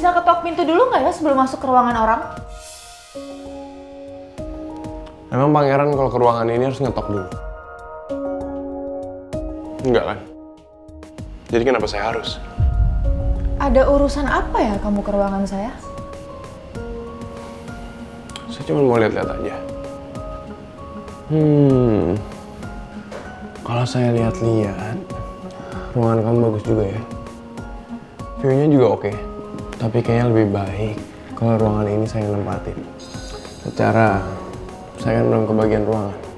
Bisa ketok pintu dulu nggak ya sebelum masuk ke ruangan orang? Emang pangeran kalau ke ruangan ini harus ngetok dulu? Enggak kan? Jadi kenapa saya harus? Ada urusan apa ya kamu ke ruangan saya? Saya cuma mau lihat-lihat aja. Kalau saya lihat-lihat, ruangan kamu bagus juga ya. View-nya juga oke. Tapi kayaknya lebih baik kalau ruangan ini saya nempatin. Secara saya kan belum kebagian ruangan.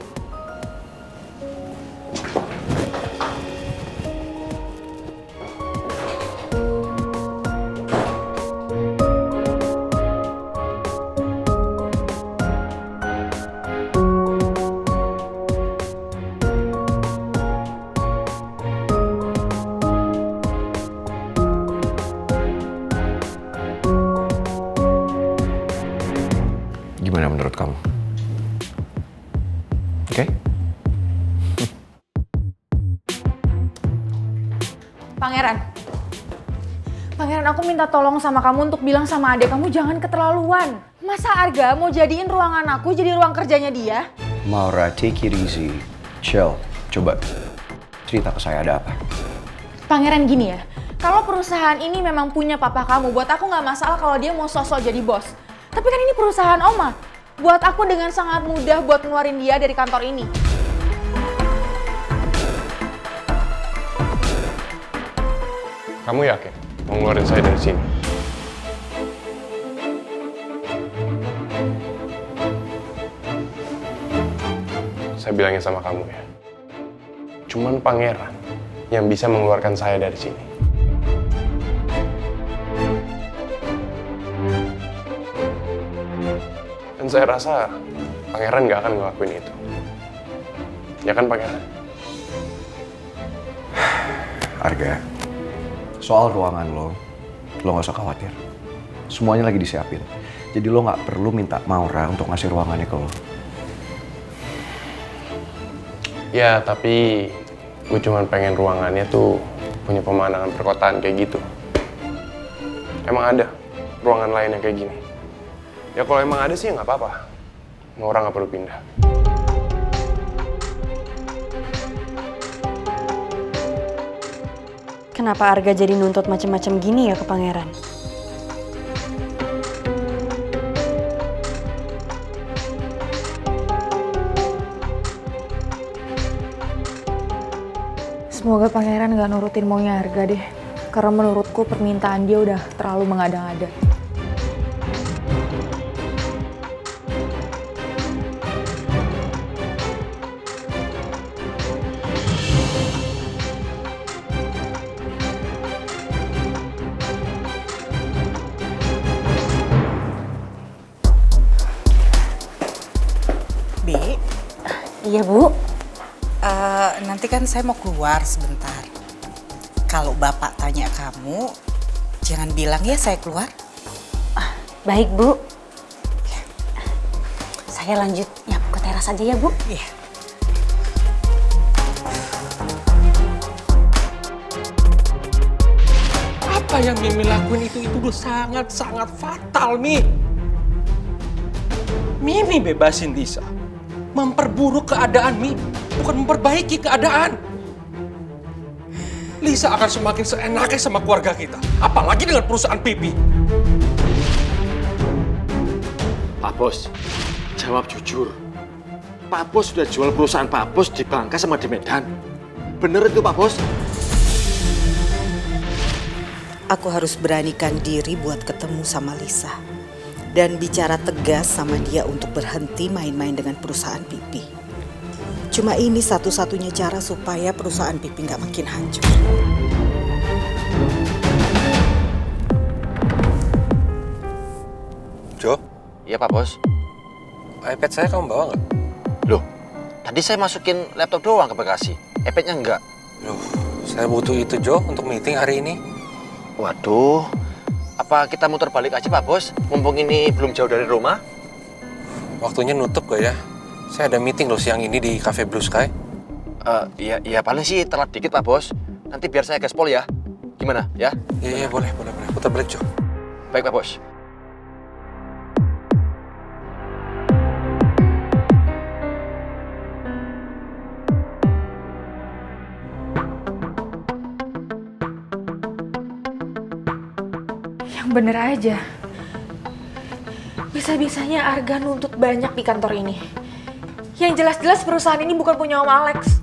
Gimana menurut kamu? Oke? Pangeran, aku minta tolong sama kamu untuk bilang sama adek kamu jangan keterlaluan. Masa Arga mau jadiin ruangan aku jadi ruang kerjanya dia? Maura, take it easy. Chill. Coba cerita ke saya ada apa. Pangeran gini ya, kalau perusahaan ini memang punya papa kamu, buat aku nggak masalah kalau dia mau sosok jadi bos. Tapi kan ini perusahaan Oma. Buat aku dengan sangat mudah buat ngeluarin dia dari kantor ini. Kamu yakin mau ngeluarin saya dari sini? Saya bilangin sama kamu ya. Cuman pangeran yang bisa mengeluarkan saya dari sini. Dan saya rasa pangeran gak akan ngelakuin itu. Ya kan pangeran? Arga, soal ruangan lo gak usah khawatir. Semuanya lagi disiapin. Jadi lo gak perlu minta Maura untuk ngasih ruangannya ke lo. Ya, tapi gue cuma pengen ruangannya tuh punya pemandangan perkotaan kayak gitu. Emang ada ruangan lain yang kayak gini? Ya kalau emang ada sih ya nggak apa-apa. Maura nggak perlu pindah. Kenapa Arga jadi nuntut macam-macam gini ya ke pangeran? Semoga pangeran gak nurutin maunya Arga deh. Karena menurutku permintaan dia udah terlalu mengada-ngada. Bi, Iya, Bu. nanti kan saya mau keluar sebentar. Kalau Bapak tanya kamu, jangan bilang ya saya keluar. Baik, Bu. Saya lanjut nyapu ke teras aja ya, Bu. Iya. Apa yang Mimi lakuin itu udah sangat-sangat fatal, Mi. Mimi bebasin Lisa. Memperburuk keadaan, Mi. Bukan memperbaiki keadaan. Lisa akan semakin seenaknya sama keluarga kita. Apalagi dengan perusahaan Pipi. Pak Bos, jawab jujur. Pak Bos sudah jual perusahaan Pak Bos di Bangka sama di Medan. Bener itu Pak Bos? Aku harus beranikan diri buat ketemu sama Lisa. Dan bicara tegas sama dia untuk berhenti main-main dengan perusahaan Pipi. Cuma ini satu-satunya cara supaya perusahaan Pipi nggak makin hancur. Jo, Iya Pak Bos. iPad saya kamu bawa nggak? Loh, tadi saya masukin laptop doang ke bagasi. iPad-nya enggak. Loh, saya butuh itu Jo untuk meeting hari ini. Waduh, apa kita muter balik aja Pak Bos? Mumpung ini belum jauh dari rumah. Waktunya nutup gak ya? Saya ada meeting loh siang ini di Cafe Blue Sky. Iya paling sih telat dikit Pak Bos. Nanti biar saya gaspol ya. Gimana ya? Iya boleh. Putar balik Jo. Baik, Pak Bos. Yang bener aja. Bisa-bisanya Arga nuntut banyak di kantor ini. Yang jelas-jelas perusahaan ini bukan punya Om Alex.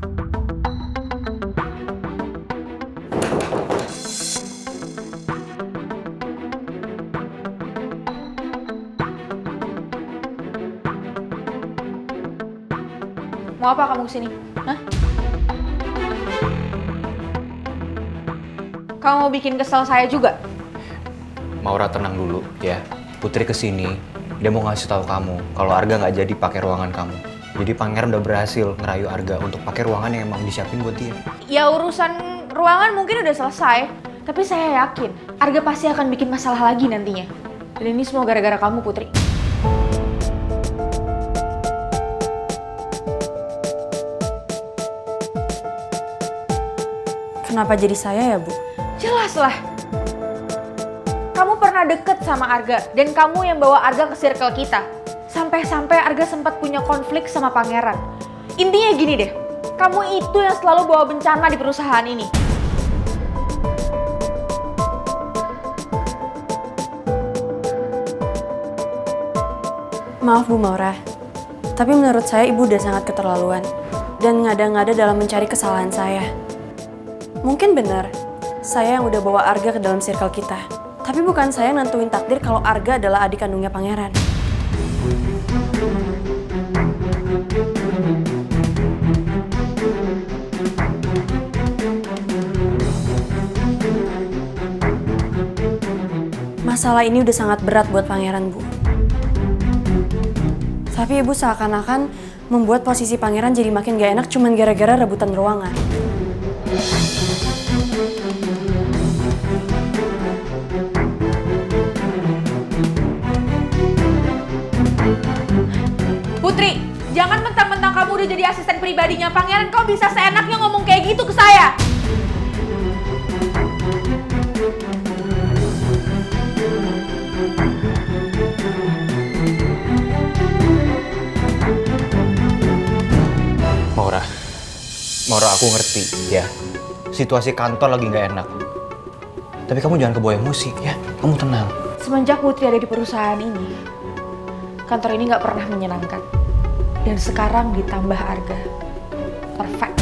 Mau apa kamu kesini? Hah? Kamu mau bikin kesel saya juga? Maura, tenang dulu ya. Putri kesini, dia mau ngasih tahu kamu kalau Arga nggak jadi pakai ruangan kamu. Jadi Pangeran udah berhasil ngerayu Arga untuk pakai ruangan yang emang disiapin buat dia. Ya urusan ruangan mungkin udah selesai, tapi saya yakin Arga pasti akan bikin masalah lagi nantinya. Dan ini semua gara-gara kamu, Putri. Kenapa jadi saya ya, Bu? Jelas lah. Kamu pernah deket sama Arga, dan kamu yang bawa Arga ke circle kita. Sampai-sampai Arga sempat punya konflik sama Pangeran. Intinya gini deh, kamu itu yang selalu bawa bencana di perusahaan ini. Maaf Bu Maura, tapi menurut saya Ibu udah sangat keterlaluan dan ngada-ngada dalam mencari kesalahan saya. Mungkin benar, saya yang udah bawa Arga ke dalam circle kita. Tapi bukan saya yang nentuin takdir kalau Arga adalah adik kandungnya Pangeran. Masalah ini udah sangat berat buat Pangeran, Bu. Tapi Ibu seakan-akan membuat posisi Pangeran jadi makin gak enak cuman gara-gara rebutan ruangan. Putri, jangan mentang-mentang kamu udah jadi asisten pribadinya Pangeran, kau bisa seenaknya ngomong kayak gitu ke saya. Maura, aku ngerti ya. Situasi kantor lagi nggak enak. Tapi kamu jangan kebawa emosi ya. Kamu tenang. Semenjak Putri ada di perusahaan ini, kantor ini nggak pernah menyenangkan. Dan sekarang ditambah Arga. Perfect.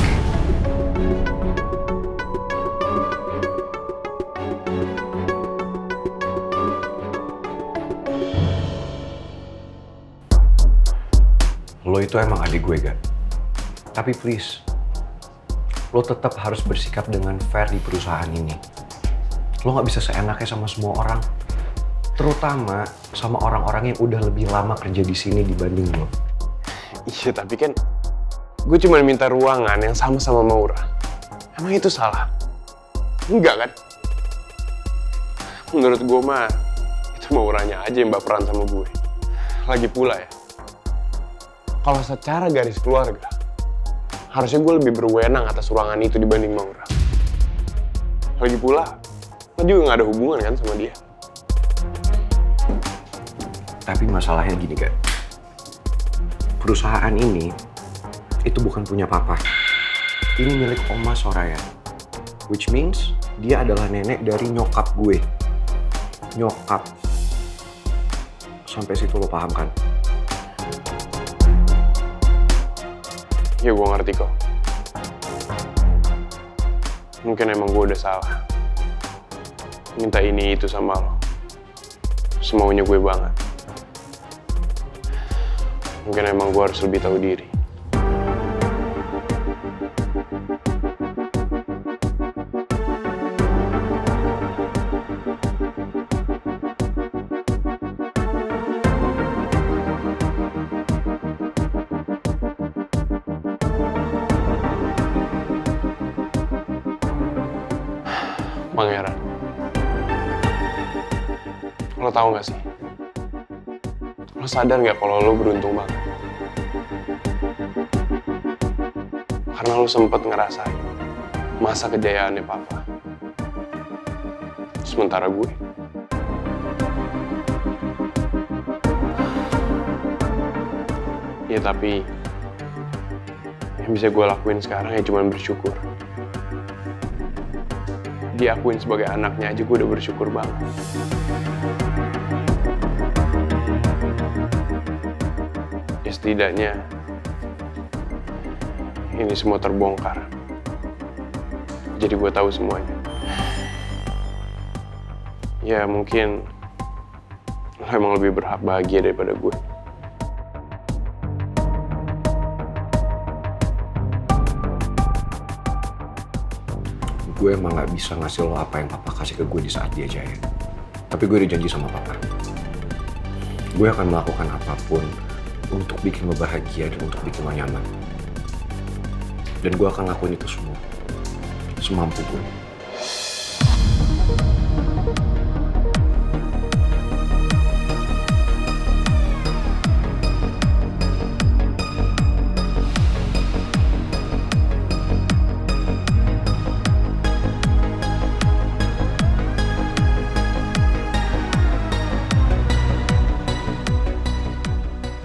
Lo itu emang adik gue, Gak? Tapi please, lo tetap harus bersikap dengan fair di perusahaan ini. Lo gak bisa seenaknya sama semua orang. Terutama sama orang-orang yang udah lebih lama kerja di sini dibanding lo. Iya, tapi kan gue cuma minta ruangan yang sama Maura. Emang itu salah? Enggak kan? Menurut gue mah, itu Mauranya aja yang baperan sama gue. Lagi pula ya, kalau secara garis keluarga, harusnya gue lebih berwenang atas ruangan itu dibanding Maura. Lagi pula, lo juga gak ada hubungan kan sama dia. Tapi masalahnya gini, Gak. Perusahaan ini, itu bukan punya papa. Ini milik Oma Soraya. Which means, dia adalah nenek dari nyokap gue. Nyokap. Sampai situ lo paham kan? Ya gue ngerti kok. Mungkin emang gue udah salah. Minta ini itu sama lo. Semaunya gue banget. Mungkin emang gue harus lebih tahu diri. Pangeran, lo tau gak sih? Lo sadar gak kalau lo beruntung banget? Karena lo sempet ngerasain masa kejayaannya papa. Sementara gue Ya tapi yang bisa gue lakuin sekarang ya cuma bersyukur. Diakuin sebagai anaknya aja gue udah bersyukur banget. Ya setidaknya ini semua terbongkar. Jadi gue tahu semuanya. Ya mungkin lo emang lebih berhak bahagia daripada gue. Gue emang gak bisa ngasih lo apa yang papa kasih ke gue di saat dia jaya. Tapi gue udah janji sama papa. Gue akan melakukan apapun untuk bikin lo bahagia dan untuk bikin lo nyaman. Dan gue akan lakuin itu semua. Semampu gue.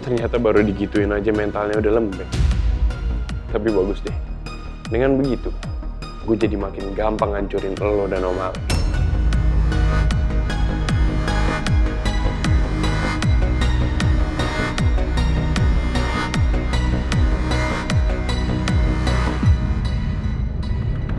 Ternyata baru digituin aja mentalnya udah lembek. Tapi bagus deh. Dengan begitu, gue jadi makin gampang ngancurin lo dan Om Alex.